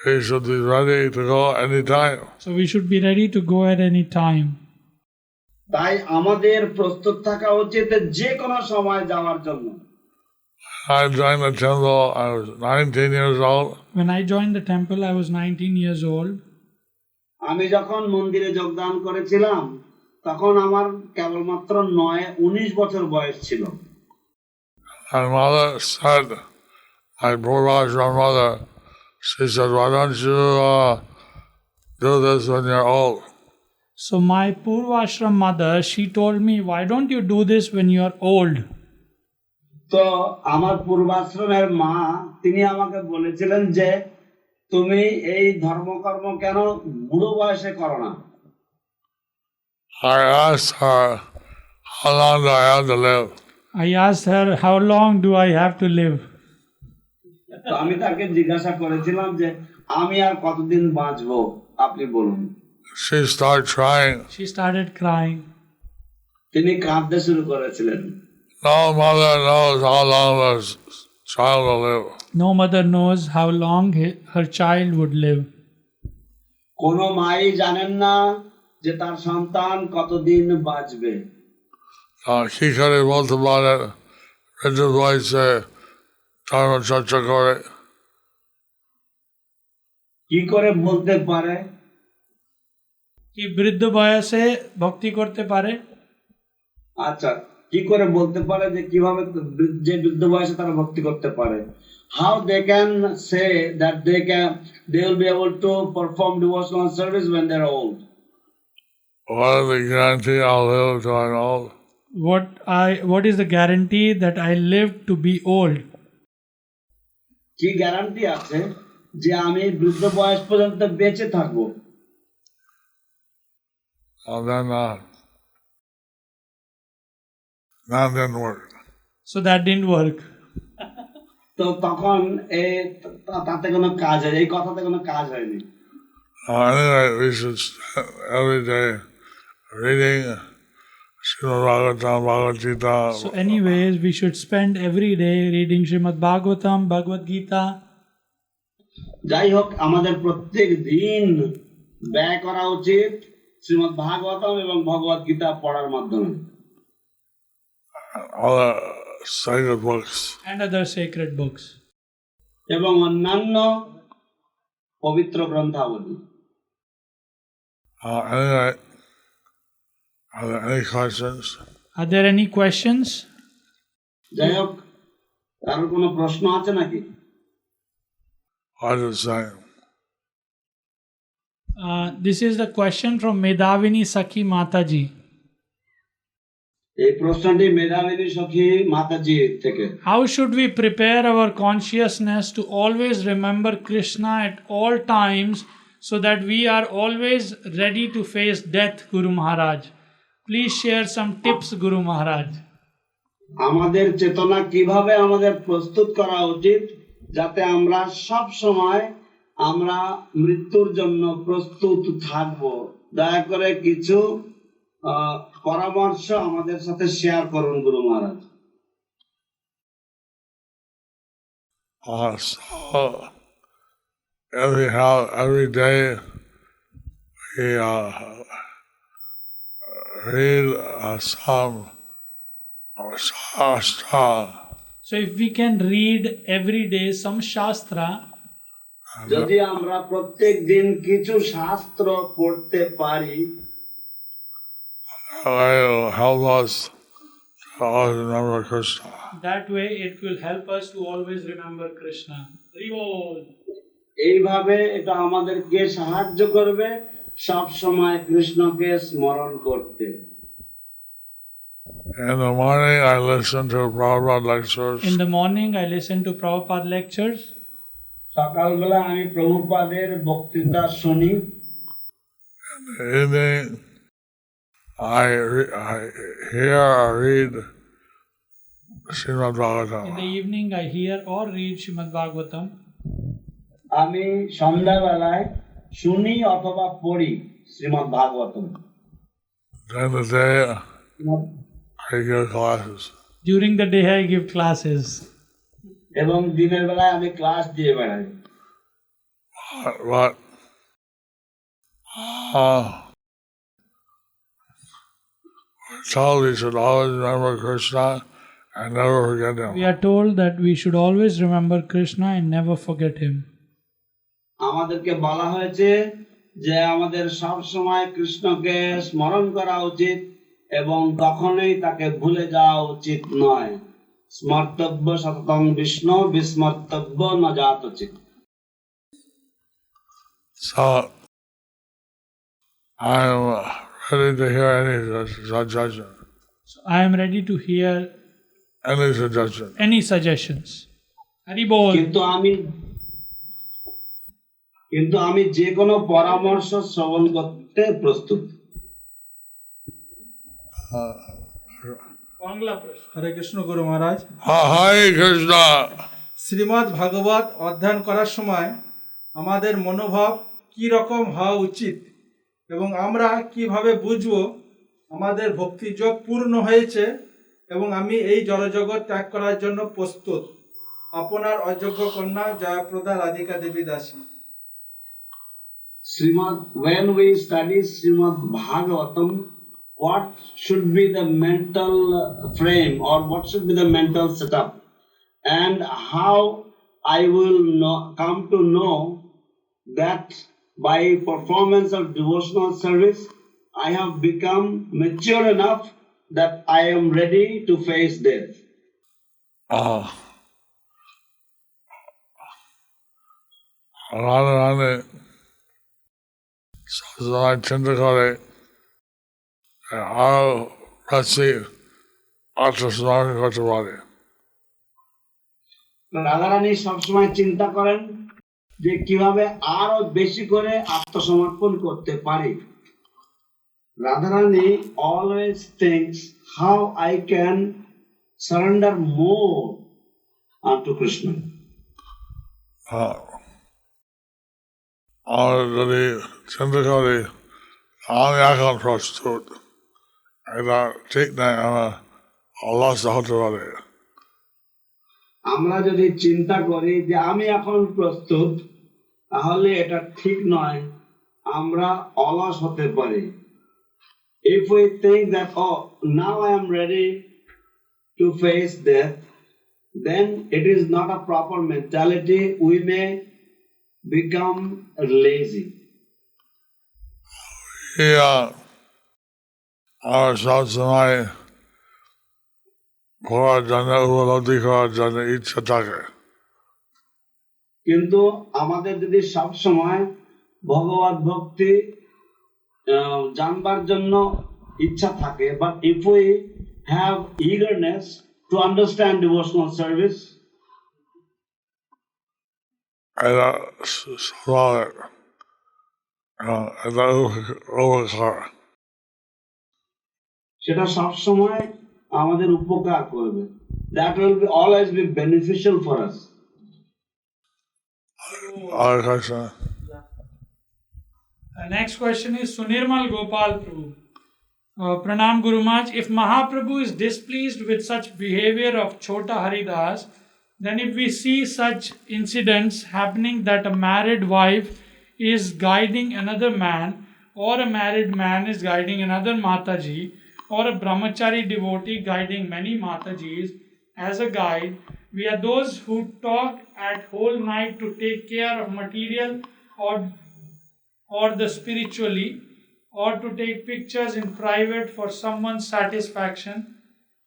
we should be ready to go anytime. So we should be ready to go at any time. তাই আমাদের প্রস্তুত থাকা উচিত যে কোনো সময় যাওয়ার জন্য। I joined the temple, I was 19 years old. When I joined the temple, I was 19 years old. আমি যখন মন্দিরে যোগদান করেছিলাম, তখন আমার কেবলমাত্র 19 বছর বয়স ছিল। My mother said, my Purvashram mother, she said, why don't you do this when you're old? So my Purvashram mother, she told me, why don't you do this when you are old? তো আমার পূর্বাশ্রমের মা তিনি আমাকে বলেছিলেন যে তুমি এই ধর্মকর্ম কেন বুড়ো বয়সে করো না। I asked her, how long do I have to live? I asked her, how long do I have to live? তো আমি তাকে জিজ্ঞাসা করেছিলাম যে আমি আর কতদিন বাঁচবো আপনি বলুন। She started crying. She started crying. তিনি কাঁদতে শুরু করেছিলেন। No mother knows how long this child will live. No mother knows how long her child would live. কোনো মাই জানেন না যে তার সন্তান কতদিন বাঁচবে। কি করে বলতে পারে বৃদ্ধ বয়সে ধর্ম চর্চা করে? কি করে বলতে পারে কি বৃদ্ধ বয়সে ভক্তি করতে পারে? আচ্ছা, কি করে বলতে পারে যে কিভাবে যে বৃদ্ধ বয়সে তারা ভক্তি করতে পারে? How they can say that they will be able to perform devotional service when they're old? What is the guarantee I'll live till I'm old? What is the guarantee that I live to be old? কি guarantee আছে যে আমি বৃদ্ধ বয়স পর্যন্ত বেঁচে থাকবো? And then that didn't work. So that didn't work. তো তখন তাতে কোনো কাজ হয়, এই কথাতে কোনো কাজ হয়নি। Anyway, we should spend every day reading Srimad Bhavagavatam, Bhagavad Gita. So anyways, we should spend every day reading Srimad Bhavagavatam, Bhagavad Gita. যাই হোক, আমাদের প্রত্যেক দিন ব্যয় করা উচিত শ্রীমদ্ ভাগবতম এবং ভগবদ গীতা পড়ার মাধ্যমে। Other sacred books. And other sacred books. এবং অন্যান্য পবিত্র গ্রন্থাবলী। Anyway, are there any questions? Are there any questions? যাই হোক, কারোর কোনো প্রশ্ন আছে নাকি? What is it saying? This is the question from Medhavini Sakhi Mataji. এই প্রশ্নটি মেধাবিনী সখী মাতাজি থেকে। How should we prepare our consciousness to always remember Krishna at all times so that we are always ready to face death, Guru Maharaj? Please share some tips, Guru Maharaj. আমাদের চেতনা কিভাবে আমাদের প্রস্তুত করা উচিত যাতে আমরা সব সময় আমরা মৃত্যুর জন্য প্রস্তুত থাকব? দয়া করে কিছু পরামর্শ আমাদের সাথে শেয়ার করুন গুরু মহারাজ। So every day we read some Shastra. So if we can read every day some Shastra, যদি আমরা প্রত্যেক দিন কিছু শাস্ত্র পড়তে পারি, will help us to always remember Krishna. that way it will help us to always remember Krishna. Rivol. এইভাবে এটা আমাদেরকে সাহায্য করবে সব সময় কৃষ্ণকে স্মরণ করতে। In the morning I listen to Prabhupada lectures. In the morning I listen to Prabhupada lectures. সকালবেলা আমি প্রভুপাদের বক্তৃতা শুনি। In the evening I hear or read Srimad Bhavagavatam. In the evening I hear or read Srimad Bhavagavatam. আমি সন্ধ্যাবেলায় শুনি অথবা পড়ি Shrimad Bhagavatam. During the day I give classes. During the day I give classes. এবং দিনের বেলায় আমি ক্লাস দিয়ে বেড়াই। But we're told we should always remember Krishna and never forget him. We are told that we should always remember Krishna and never forget him. আমাদেরকে বলা হয়েছে যে আমাদের সব সময় কৃষ্ণকে স্মরণ করা উচিত এবং কখনোই তাকে ভুলে যাওয়া উচিত নয়। স্মর্তব্য সততং বিষ্ণু বিস্মর্তব্য ন জাতচিৎ। So I'm ready to hear any suggestion. So I am ready to hear Any suggestion. any suggestions. Haribol. কিন্তু আমি যে কোনো পরামর্শ শ্রবণ করতে প্রস্তুত। বাংলা প্রশ্ন। হরে কৃষ্ণ গুরু মহারাজ। Hare Krishna. শ্রীমদ্ ভাগবত অধ্যয়ন করার সময় আমাদের মনোভাব কি রকম হওয়া উচিত এবং আমরা কিভাবে বুঝব আমাদের ভক্তিযোগ পূর্ণ হয়েছে এবং আমি এই জড়জগৎ ত্যাগ করার জন্য প্রস্তুত? আপনার অযোগ্য কন্যা জয়প্রদা রাধিকা দেবী দাসী। When we study Srimad Bhavagavatam, what should be the mental frame or what should be the mental setup, and how I will come to know that by performance of devotional service I have become mature enough that I am ready to face death. Radharani সবসময় চিন্তা করে আরো বেশি আত্মসমর্পণ করতে পারে। রাধারানী সবসময় চিন্তা করেন যে কিভাবে আরো বেশি করে আত্মসমর্পণ করতে পারি। Radharani always thinks how I can surrender more unto Krishna. আর যদি চিন্তা করি আমি এখন প্রস্তুত, এটা ঠিক নাই, আমার অলস হতে পারে। আমরা যদি চিন্তা করি যে আমি এখন প্রস্তুত, তাহলে এটা ঠিক নয়, আমরা অলস হতে পারি। If we think that oh now I am ready to face death, then it is not a proper mentality. We may become lazy. আমার সবসময় ঘোরার জন্য, উপলব্ধি করার জন্য ইচ্ছা থাকে। কিন্তু আমাদের যদি সব সময় ভগবত ভক্তি জানবার জন্য ইচ্ছা থাকে, but if we have eagerness to understand devotional service, এটা স্বাভাবিক, এটা উপকার, সেটা সব সময় আমাদের উপকার করবে। That will be always be beneficial for us. আর কাছে Next question is Sunirmal Gopal Prabhu. Pranam Guru Maharaj, if Mahaprabhu is displeased with such behavior of Chota Haridas, then if we see such incidents happening that a married wife is guiding another man, or a married man is guiding another Mataji, or a brahmachari devotee guiding many Matajis as a guide, we are those who talk at whole night to take care of material or the spiritually, or to take pictures in private for someone's satisfaction.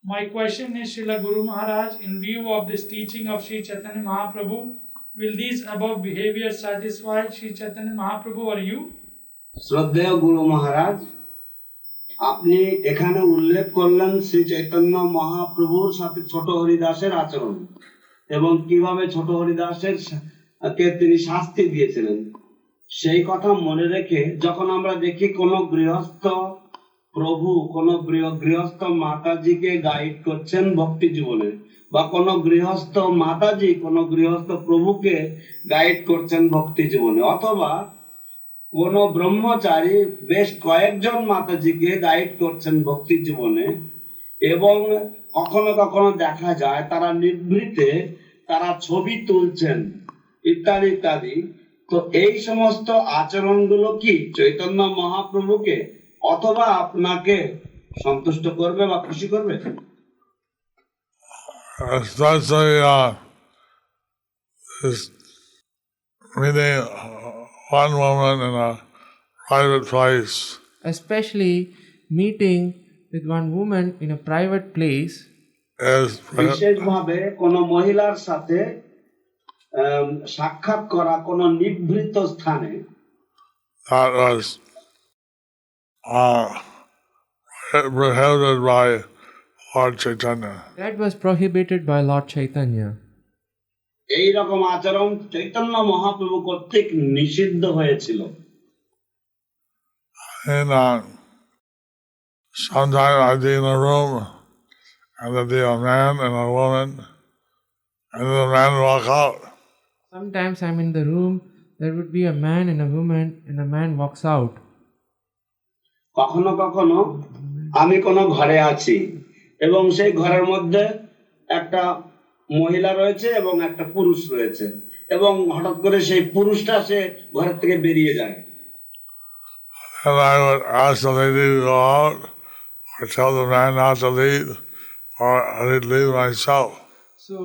My question is, Srila Guru Maharaj, in view of this teaching of Sri Chaitanya Mahaprabhu, will these above behaviors satisfy Sri Chaitanya Mahaprabhu or you? শ্রদ্ধেয় গুরু মহারাজ, আপনি এখানে উল্লেখ করলেন শ্রী চৈতন্য মহাপ্রভুর সাথে ছোট হরিদাসের আচরণ এবং কিভাবে ছোট হরিদাসের কে তিনি শাস্তি দিয়েছিলেন। সেই কথা মনে রেখে যখন আমরা দেখি কোন গৃহস্থ প্রভু কোন গৃহস্থ মাতাজিকে গাইড করছেন ভক্তি জীবনে, বা কোন গৃহস্থ মাতাজি কোন গৃহস্থ প্রভুকে গাইড করছেন ভক্তি জীবনে, অথবা কোন ব্রহ্মচারী বেশ কয়েকজন মাতাজিকে গাইড করছেন ভক্তি জীবনে, এবং কখনো কখনো দেখা যায় তারা নিভৃতে তারা ছবি তুলছেন ইত্যাদি ইত্যাদি, তো এই সমস্ত আচরণগুলো কি চৈতন্য মহাপ্রভুকে অথবা আপনাকে সন্তুষ্ট করবে বা খুশি করবে? Especially meeting one woman in a private place. Especially meeting with one woman in a private place. বিশেষভাবে কোন মহিলার সাথে সাক্ষাৎ করা কোন নিভৃত স্থানে, that was prohibited by Lord Chaitanya. That was prohibited by Lord Chaitanya. এই রকম আচরণ চৈতন্য মহাপ্রভু কর্তৃক নিষিদ্ধ হয়েছিল। And sometimes I'd be in a room and there'll be a man and a woman, and the man walk out. Sometimes I'm in the room, there would be a man and a woman, and the man walks out. কখনো কখনো আমি কোনো ঘরে আছি এবং সেই ঘরের মধ্যে একটা মহিলা রয়েছে এবং একটা পুরুষ রয়েছে এবং হঠাৎ করে সেই পুরুষটা সে ঘরের থেকে বেরিয়ে যায়। And I would ask the lady to go out, or tell the man not to leave, or I'd leave myself. So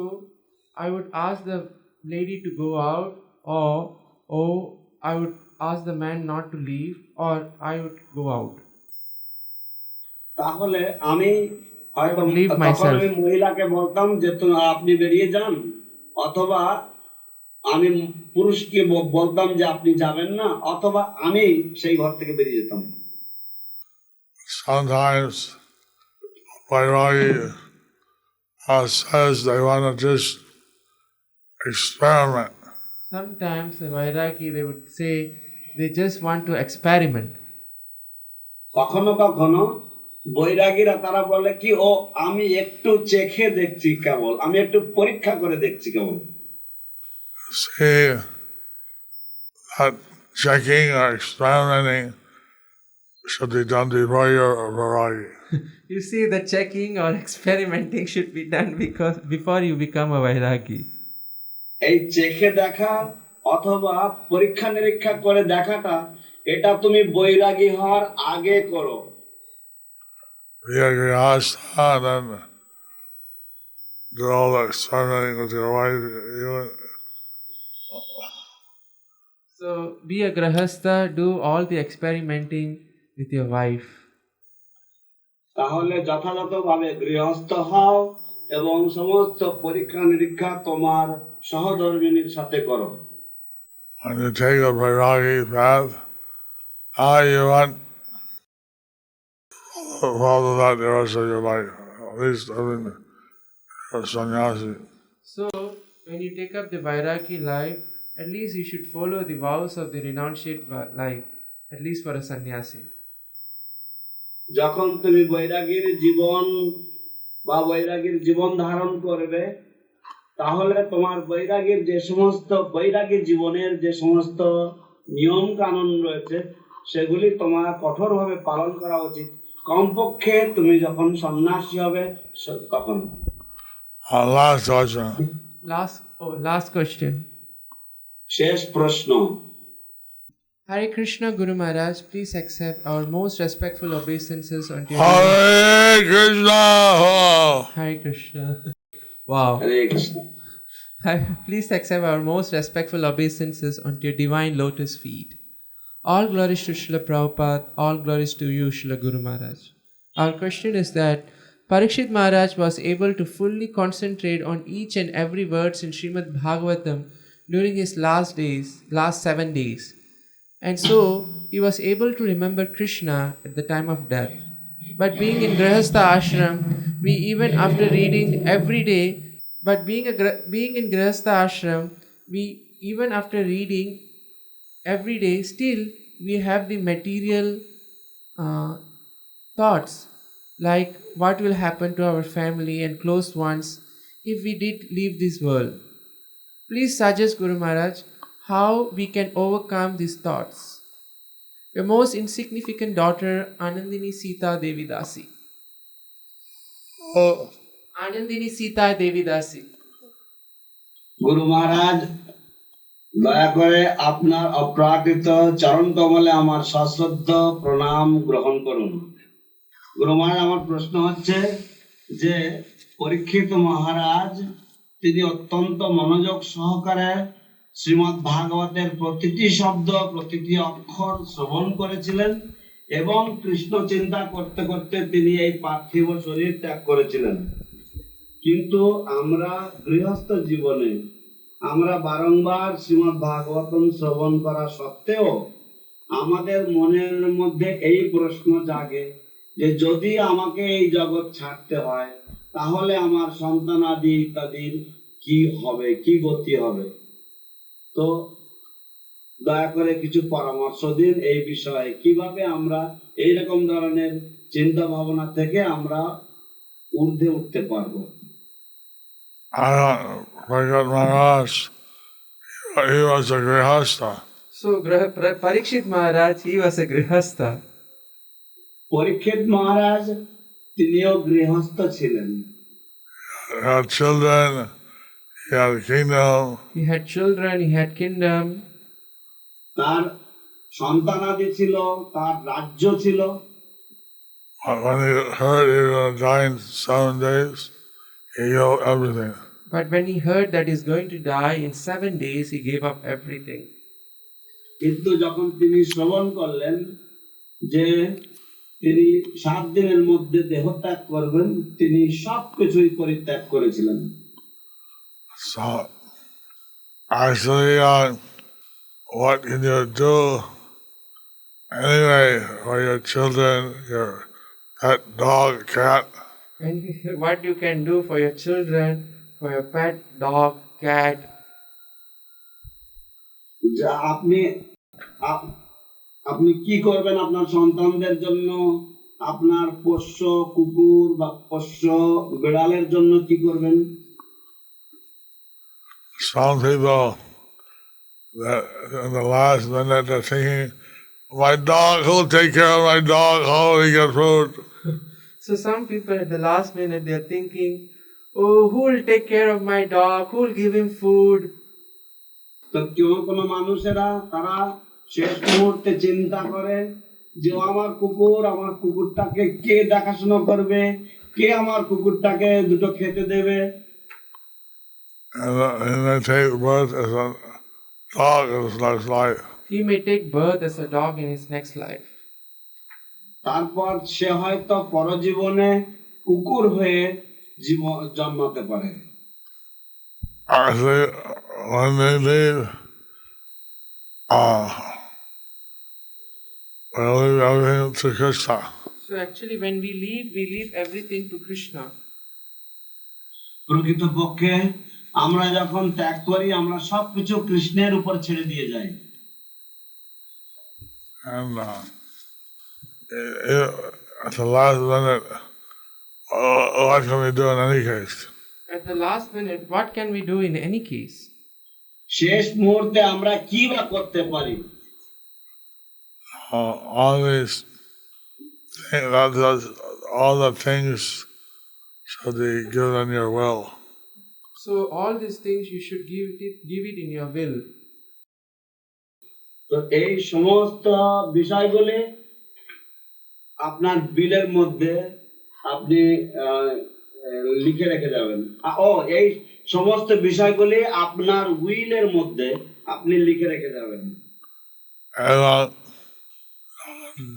I would ask the lady to go out, or I would ask the man not to leave, or I would go out. তাহলে আমি হয়তো Leave তখন myself. আমি মহিলাকে বলতাম যে আপনি বেরিয়ে যান, অথবা আমি পুরুষকে বলতাম যে আপনি যাবেন না, অথবা আমি সেই ঘর থেকে বেরিয়ে যেতাম। Sometimes Vairagi says they want to just experiment. Sometimes the Vairagi, they would say they just want to experiment. কখনো কখনো বৈরাগীরা তারা বলে কি ও আমি একটু চেখে দেখছি কেবল, আমি একটু পরীক্ষা করে দেখছি কেবল। See that checking or experimenting should be done before you're a Vairagi. You see, the checking or experimenting should be done before you become a Vairagi. এই চেখে দেখা অথবা পরীক্ষা নিরীক্ষা করে দেখাটা এটা তুমি বৈরাগী হওয়ার আগে করো। Be a grihastha and then do all the experimenting with your wife. So be a grahastha, do all the experimenting with your wife. তাহলে যথাযথভাবে গৃহস্থ হও এবং সমস্ত পরীক্ষা নিরীক্ষা তোমার সহধর্মিনীর সাথে করো। When you take a Vairagi path, you want to follow that the rest of your life. At least you're a sannyasi. So when you take up the Vairagi life, at least you should follow the vows of the renunciate life, at least for a sannyasi. যখন তুমি বৈরাগীর জীবন বা বৈরাগীর জীবন ধারণ করবে, তাহলে তোমার বৈরাগীর যে সমস্ত বৈরাগী জীবনের যে সমস্ত নিয়ম কানুন রয়েছে সেগুলি তোমার কঠোরভাবে পালন করা উচিত, কমপক্ষে তুমি যখন সন্ন্যাসী হবে তখন। Last question. শেষ প্রশ্ন। Hare Krishna Guru Maharaj, please accept our most respectful obeisances unto your Hare Krishna! Hare Krishna. Wow. Hare Krishna. Please accept our most respectful obeisances unto your divine lotus feet. All glories to Srila Prabhupada, all glories to you, Srila Guru Maharaj. Our question is that Parikshit Maharaj was able to fully concentrate on each and every words in Srimad Bhavagavatam during his last 7 days. And so, he was able to remember Krishna at the time of death. But being in Grihastha ashram, we even after reading every day, being in Grihastha ashram, we even after reading every day, still we have the material thoughts, like what will happen to our family and close ones if we did leave this world. Please suggest, Guru Maharaj, how we can overcome these thoughts. Your most insignificant daughter, Anandini Sita Devi Dasi. Anandini Sita Devi Dasi. গুরু মহারাজ দয়া করে আপনার অপ্রাকৃত চরণ কমলে আমার সশ্রদ্ধ প্রণাম গ্রহণ করুন। গুরু মহারাজ, আমার প্রশ্ন হচ্ছে যে পরীক্ষিত মহারাজ তিনি অত্যন্ত মনোযোগ সহকারে শ্রীমদ্ ভাগবতের প্রতিটি শব্দ প্রতিটি অক্ষর শ্রবণ করেছিলেন এবং কৃষ্ণ চিন্তা করতে করতে তিনি এই পার্থিব শরীর ত্যাগ করেছিলেন। কিন্তু আমরা গৃহস্থ জীবনে আমরা বারংবার শ্রীমদ্ ভাগবতম শ্রবণ করা সত্ত্বেও আমাদের মনের মধ্যে এই প্রশ্ন জাগে যে যদি আমাকে এই জগৎ ছাড়তে হয় তাহলে আমার সন্তানাদি ইত্যাদির কি হবে, কি গতি হবে। তো দয়া করে কিছু পরামর্শ দিন এই বিষয়ে, কিভাবে আমরা এইরকম ধরনের চিন্তা ভাবনা থেকে আমরা ঊর্ধ্বে উঠতে পারবো। I don't forget Maharaj. He was a grihastha. So Parikshit Maharaj, he was a grihastha. পরীক্ষিত মহারাজ তিনিও গৃহস্থ ছিলেন। He had children. He had a kingdom. He had children, he had kingdom. তার সন্তানাদি ছিল, তার রাজ্য ছিল। But when he heard he was going to die in 7 days, he gave up everything. But when he heard that he's going to die in 7 days, he gave up everything. কিন্তু যখন তিনি শ্রবণ করলেন যে তিনি 7 দিনের মধ্যে দেহত্যাগ করবেন, তিনি সবকিছুই পরিত্যাগ করেছিলেন। So, actually, what can you do anyway for your children, your pet dog, cat? And what you can do for your children, for your pet dog, cat. যা আপনি কি করবেন আপনার সন্তানদের জন্য, আপনার পোষ্য কুকুর বা পোষ্য বিড়ালের জন্য কি করবেন? Some people that in the last minute they're thinking, my dog, who'll take care of my dog? How will he get food? So some people at the last minute they're thinking, oh, who will take care of my dog? Who will give him food? তো কোনো মানুষেরা তারা শেষ মুহূর্তে চিন্তা করে যে আমার কুকুরটাকে কে দেখাশোনা করবে, কে আমার কুকুরটাকে দুটো খেতে দেবে। And they take birth as a dog in his next life. He may take birth as a dog in his next life. তারপর সে হয়তো পরজীবনে কুকুর হয়ে জন্মাতে পারে। Actually, when they leave, we leave everything to Krishna. So actually when we leave everything to Krishna. প্রকৃতপক্ষে আমরা যখন ত্যাগ করি আমরা সবকিছু কৃষ্ণের উপর ছেড়ে দিয়ে যাই। And at the last minute, what can we do in any case? At the last minute, what can we do in any case? শেষ মুহূর্তে আমরা কি বা করতে পারি? All the things should be given in your will. So all these things you should give it in your will. তো এই সমস্ত বিষয়গুলি আপনার বিলের মধ্যে আপনি লিখে রেখে যাবেন। এই সমস্ত বিষয়গুলি আপনার উইলের মধ্যে আপনি লিখে রেখে যাবেন। এবং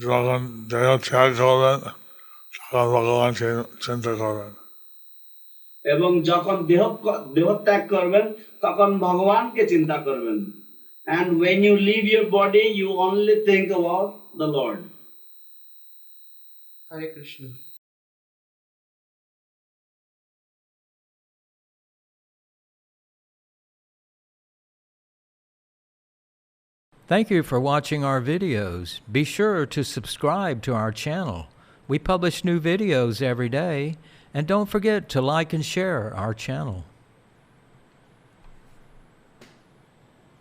যখন দেহ ত্যাগ করবেন তখন ভগবান চিন্তা করবেন। এবং যখন দেহ ত্যাগ করবেন তখন ভগবানকে চিন্তা করবেন। And when you leave your body, you only think about the Lord. Hare Krishna. Thank you for watching our videos. Be sure to subscribe to our channel. We publish new videos every day, and don't forget to like and share our channel.